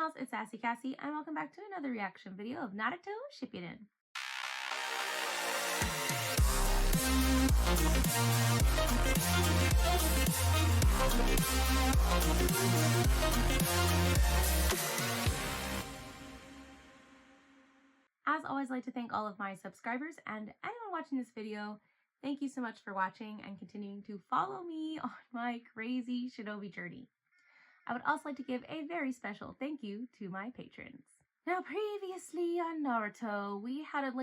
pals, it's Sassy Cassie, and welcome back to another reaction video of Naruto Shippuden. As always, I'd like to thank all of my subscribers and anyone watching this video. Thank you so much for watching and continuing to follow me on my crazy shinobi journey. I would also like to give a very special thank you to my patrons. Now, previously on Naruto, we had a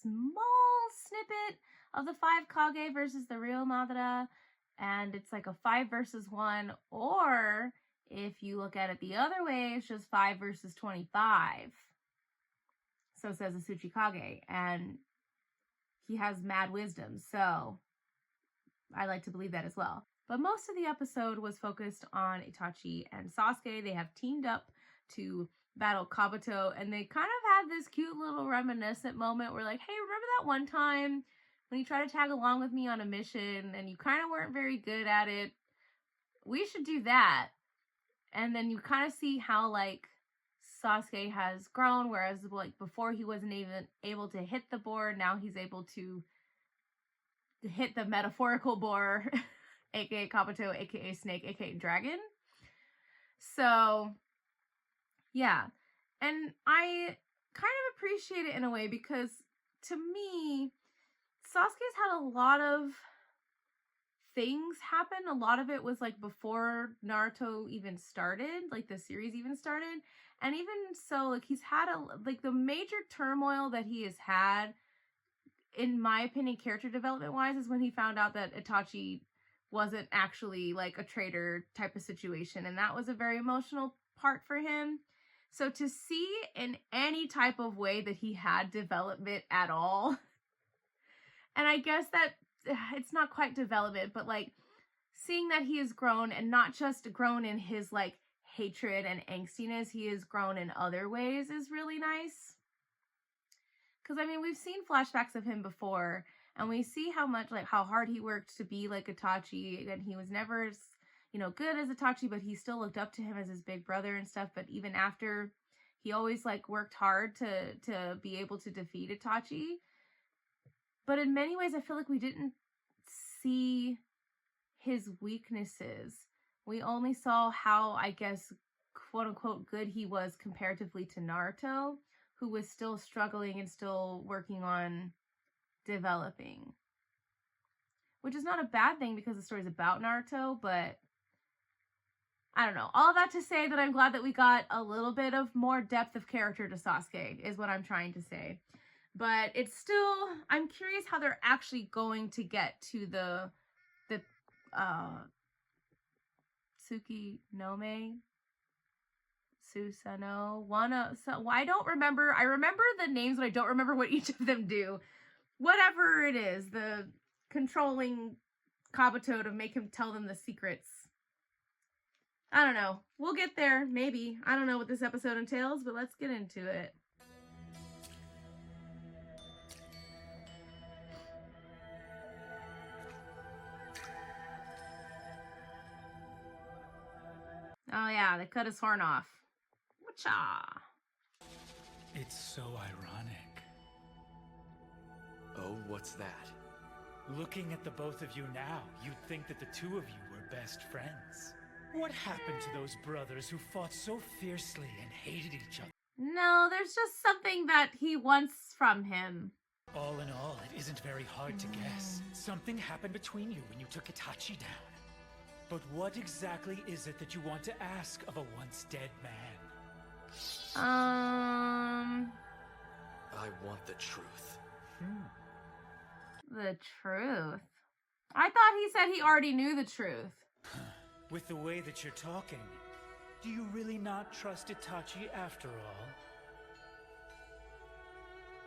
small snippet of the 5 Kage versus the real Madara, and it's like a 5 versus 1, or if you look at it the other way, it's just 5 versus 25. So says the Tsuchikage, and he has mad wisdom, so I like to believe that as well. But most of the episode was focused on Itachi and Sasuke. They have teamed up to battle Kabuto, and they kind of had this cute little reminiscent moment where like, hey, remember that one time when you tried to tag along with me on a mission and you kind of weren't very good at it? We should do that. And then you kind of see how like Sasuke has grown, whereas like before he wasn't even able to hit the boar, now he's able to hit the metaphorical boar, aka Kabuto, aka Snake, aka Dragon. So yeah, and I kind of appreciate it in a way because to me, Sasuke's had a lot of things happen. A lot of it was like before Naruto even started, like the series even started. And even so, like he's had the major turmoil that he has had, in my opinion, character development wise, is when he found out that Itachi wasn't actually like a traitor type of situation. And that was a very emotional part for him. So to see in any type of way that he had development at all, and I guess that it's not quite development, but like seeing that he has grown, and not just grown in his like hatred and angstiness, he has grown in other ways, is really nice. Because I mean, we've seen flashbacks of him before, and we see how much, like, how hard he worked to be like Itachi, and he was never, you know, good as Itachi, but he still looked up to him as his big brother and stuff. But even after, he always like worked hard to be able to defeat Itachi. But in many ways, I feel like we didn't see his weaknesses. We only saw how, I guess, quote unquote, good he was comparatively to Naruto, who was still struggling and still working on developing. Which is not a bad thing because the story's about Naruto, but I don't know. All that to say that I'm glad that we got a little bit of more depth of character to Sasuke, is what I'm trying to say. But it's still, I'm curious how they're actually going to get to the Tsukinome, Susanoo, so I don't remember. I remember the names, but I don't remember what each of them do. Whatever it is, the controlling Kabuto to make him tell them the secrets. I don't know. We'll get there, maybe. I don't know what this episode entails, but let's get into it. Oh yeah, they cut his horn off. Whatcha? It's so ironic. Oh, what's that? Looking at the both of you now, you'd think that the two of you were best friends. What happened to those brothers who fought so fiercely and hated each other? No, there's just something that he wants from him. All in all, it isn't very hard to guess. Something happened between you when you took Itachi down. But what exactly is it that you want to ask of a once dead man? I want the truth. The truth? I thought he said he already knew the truth. With the way that you're talking, do you really not trust Itachi after all?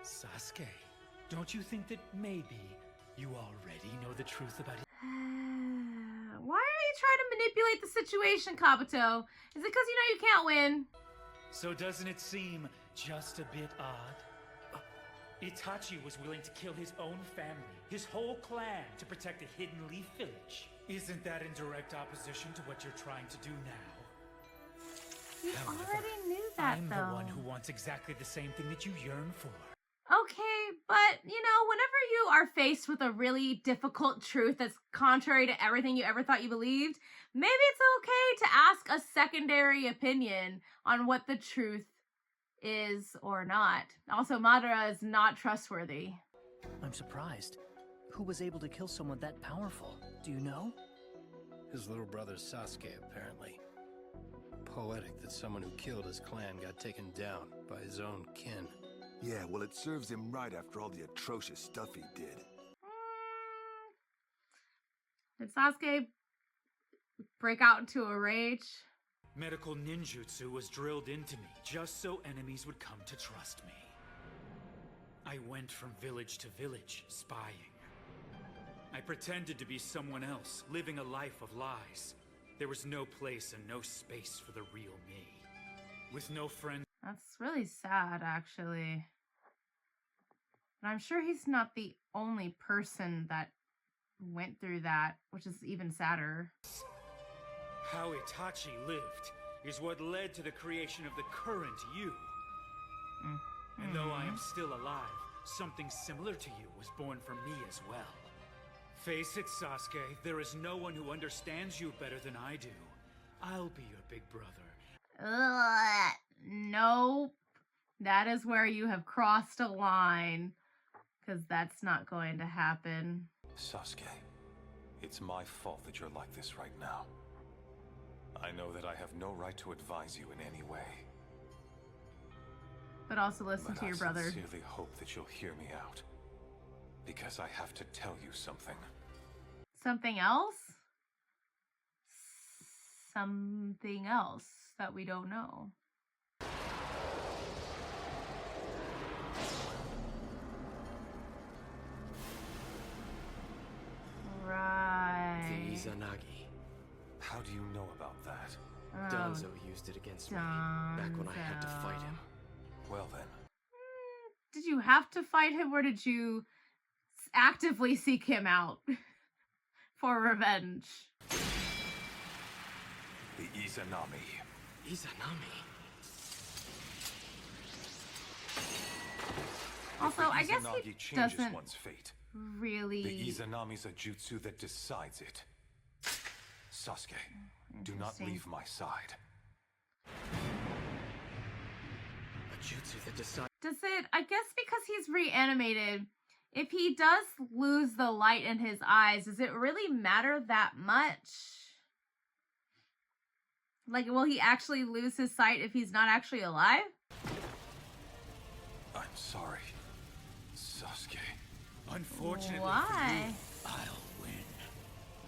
Sasuke, don't you think that maybe you already know the truth about it? Why are you trying to manipulate the situation, Kabuto? Is it because you know you can't win? So doesn't it seem just a bit odd? Itachi was willing to kill his own family, his whole clan, to protect a hidden leaf village. Isn't that in direct opposition to what you're trying to do now? You already knew that, I'm though. the one who wants exactly the same thing that you yearn for. Okay, but, you know, whenever you are faced with a really difficult truth that's contrary to everything you ever thought you believed, maybe it's okay to ask a secondary opinion on what the truth is or not. Also, Madara is not trustworthy. I'm surprised. Who was able to kill someone that powerful? Do you know? His little brother Sasuke, apparently. Poetic that someone who killed his clan got taken down by his own kin. Yeah, well, it serves him right after all the atrocious stuff he did. Did Sasuke break out into a rage? Medical ninjutsu was drilled into me just so enemies would come to trust me. I went from village to village, spying. I pretended to be someone else, living a life of lies. There was no place and no space for the real me. With no friends. That's really sad, actually. And I'm sure he's not the only person that went through that, which is even sadder. How Itachi lived is what led to the creation of the current you. And though I am still alive, something similar to you was born from me as well. Face it, Sasuke, there is no one who understands you better than I do. I'll be your big brother. Ugh, nope. That is where you have crossed a line. Because that's not going to happen. Sasuke, it's my fault that you're like this right now. I know that I have no right to advise you in any way. But also listen But to your I brother. sincerely hope that you'll hear me out. Because I have to tell you something. Something else? Something else that we don't know. Right. The Izanagi. How do you know about that? Danzo used it against me back when I had to fight him. Well then, Did you have to fight him, or did you actively seek him out for revenge? the Izanami. Izanami? Also, If the I guess Izanagi he changes doesn't one's fate. really. The Izanami's a jutsu that decides it. Sasuke, do not Interesting. leave my side. A jutsu that decides. Does it, I guess because he's reanimated, if he does lose the light in his eyes, does it really matter that much? Like, will he actually lose his sight if he's not actually alive? I'm sorry, Sasuke. Unfortunately Why? for you, I'll win.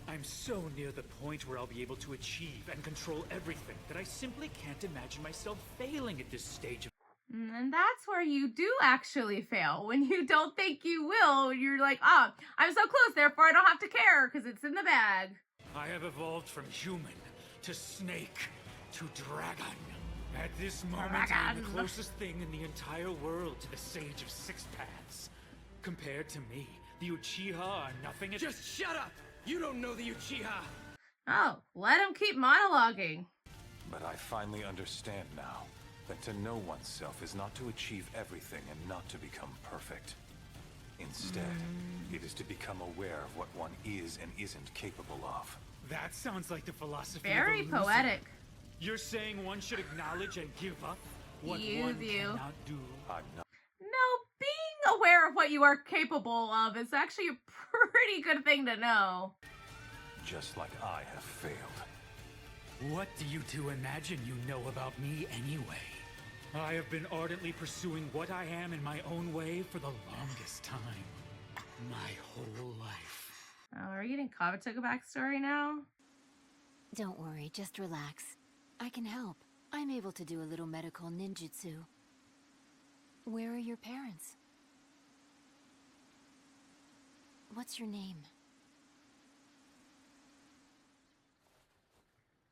I'm so near the point where I'll be able to achieve and control everything that I simply can't imagine myself failing at this stage of. And that's where you do actually fail. When you don't think you will, you're like, ah, I'm so close, therefore I don't have to care because it's in the bag. I have evolved from human to snake to dragon. At this moment, I'm the Dragon. closest thing in the entire world to the Sage of Six Paths. Compared to me, the Uchiha are nothing at. Just shut up! You don't know the Uchiha! Oh, let him keep monologuing. But I finally understand now that to know oneself is not to achieve everything and not to become perfect. Instead, it is to become aware of what one is and isn't capable of. That sounds like the philosophy Very of a loser. poetic. You're saying one should acknowledge and give up what You one do. cannot do? I'm not. No, being aware of what you are capable of is actually a pretty good thing to know. Just like I have failed. What do you two imagine you know about me anyway? I have been ardently pursuing what I am in my own way for the longest time. My whole life. Oh, are you getting Kabutoga backstory now? Don't worry, just relax. I can help. I'm able to do a little medical ninjutsu. Where are your parents? What's your name?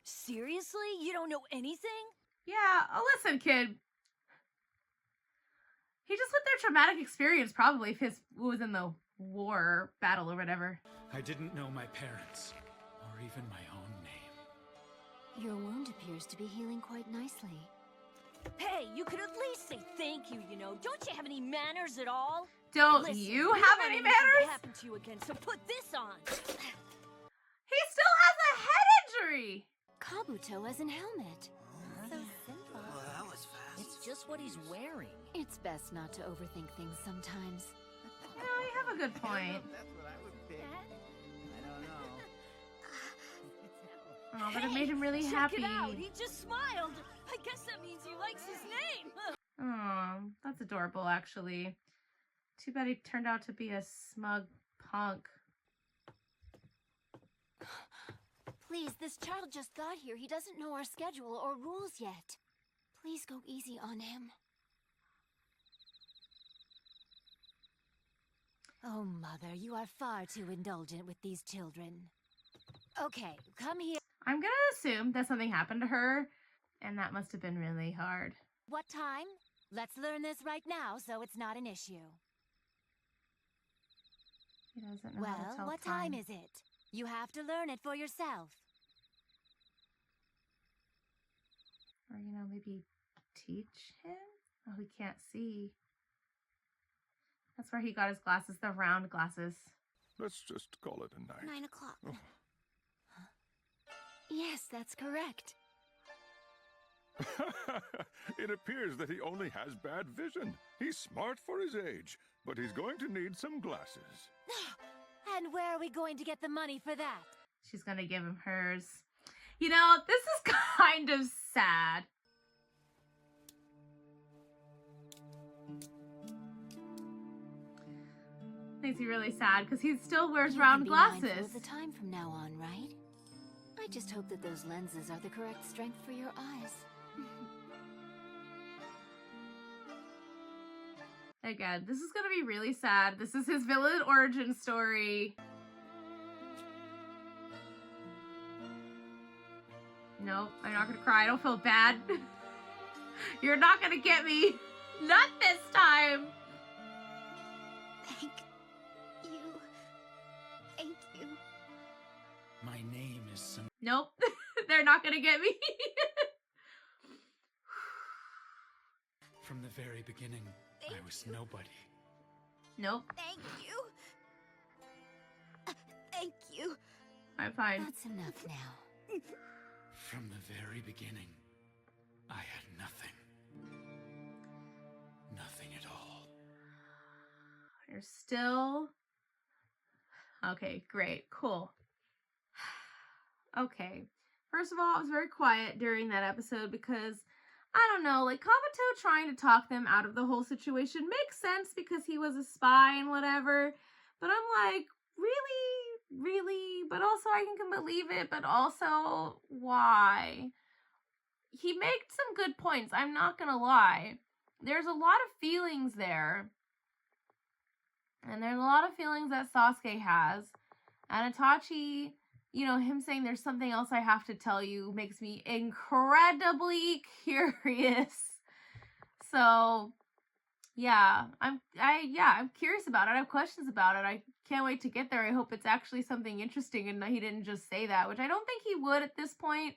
Seriously? You don't know anything? Yeah, oh, listen, kid. He just went through a traumatic experience, probably, if his was in the war battle or whatever. I didn't know my parents, or even my own name. Your wound appears to be healing quite nicely. Hey, you could at least say thank you, you know. Don't you have any manners at all? Don't Listen, you we have don't want any anything to manners? happen to you again, so put this on. He still has a head injury. Kabuto as an helmet. So simple. Well, that was fast. It's just what he's wearing. It's best not to overthink things sometimes. You know, you have a good point. That's what I would pick. I don't know. Oh, but it made him really Check happy. it out. He just smiled. I guess that means he likes his name. Oh, that's adorable, actually. Too bad he turned out to be a smug punk. Please, this child just got here. He doesn't know our schedule or rules yet. Please go easy on him. Oh, Mother, you are far too indulgent with these children. Okay, come here. I'm gonna assume that something happened to her, and that must have been really hard. What time? Let's learn this right now so it's not an issue. He doesn't know how to Well, tell what time is it? You have to learn it for yourself. Or, you know, maybe teach him? Oh, he can't see. That's where he got his glasses, the round glasses. Let's just call it a night. 9 o'clock. Yes, that's correct. It appears that he only has bad vision. He's smart for his age, but he's going to need some glasses. And where are we going to get the money for that? She's gonna give him hers. You know, this is kind of sad. Makes me really sad because he still wears You round can be mindful glasses. of the time from now on, right? I just hope that those lenses are the correct strength for your eyes. Again, this is gonna be really sad. This is his villain origin story. Nope, I'm not gonna cry. I don't feel bad. You're not gonna get me. Not this time. Thank you. Thank you. My name is some. Nope, they're not gonna get me. From the very beginning, I was nobody. Nope, Thank you. Thank you. I'm fine. That's enough now. From the very beginning, I had nothing. Nothing at all. You're still... Okay, great, cool. Okay, first of all, I was very quiet during that episode because, I don't know, like, Kabuto trying to talk them out of the whole situation makes sense because he was a spy and whatever, but I'm like, really? But also I can believe it, but also, why? He made some good points, I'm not gonna lie. There's a lot of feelings there. And there's a lot of feelings that Sasuke has. And Itachi, you know, him saying there's something else I have to tell you makes me incredibly curious. So, yeah, I'm curious about it. I have questions about it. I can't wait to get there. I hope it's actually something interesting and he didn't just say that, which I don't think he would at this point.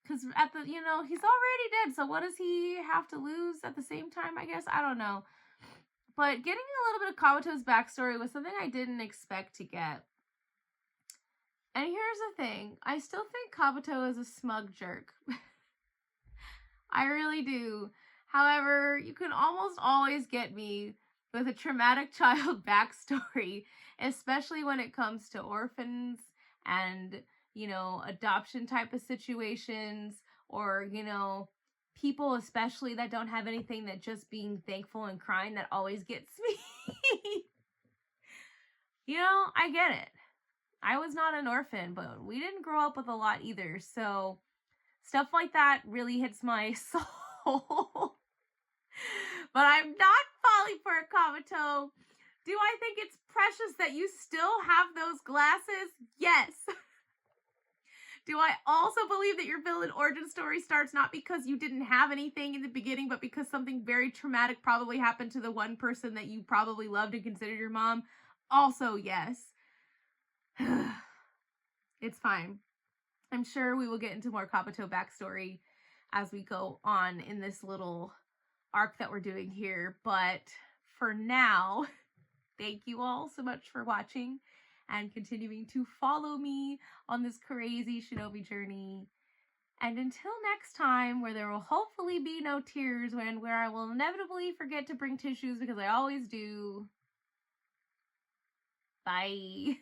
Because at the, you know, he's already dead. So what does he have to lose at the same time, I guess? I don't know. But getting a little bit of Kabuto's backstory was something I didn't expect to get. And here's the thing. I still think Kabuto is a smug jerk. I really do. However, you can almost always get me with a traumatic child backstory, especially when it comes to orphans and, you know, adoption type of situations, or, you know, people especially that don't have anything, that just being thankful and crying, that always gets me. You know, I get it. I was not an orphan, but we didn't grow up with a lot either, so stuff like that really hits my soul. But I'm not falling for it, Kabuto. Do I think it's precious that you still have those glasses? Yes. Do I also believe that your villain origin story starts not because you didn't have anything in the beginning, but because something very traumatic probably happened to the one person that you probably loved and considered your mom? Also, yes. It's fine. I'm sure we will get into more Kabuto backstory as we go on in this little arc that we're doing here. But for now, thank you all so much for watching and continuing to follow me on this crazy shinobi journey. And until next time, where there will hopefully be no tears, where I will inevitably forget to bring tissues because I always do. Bye.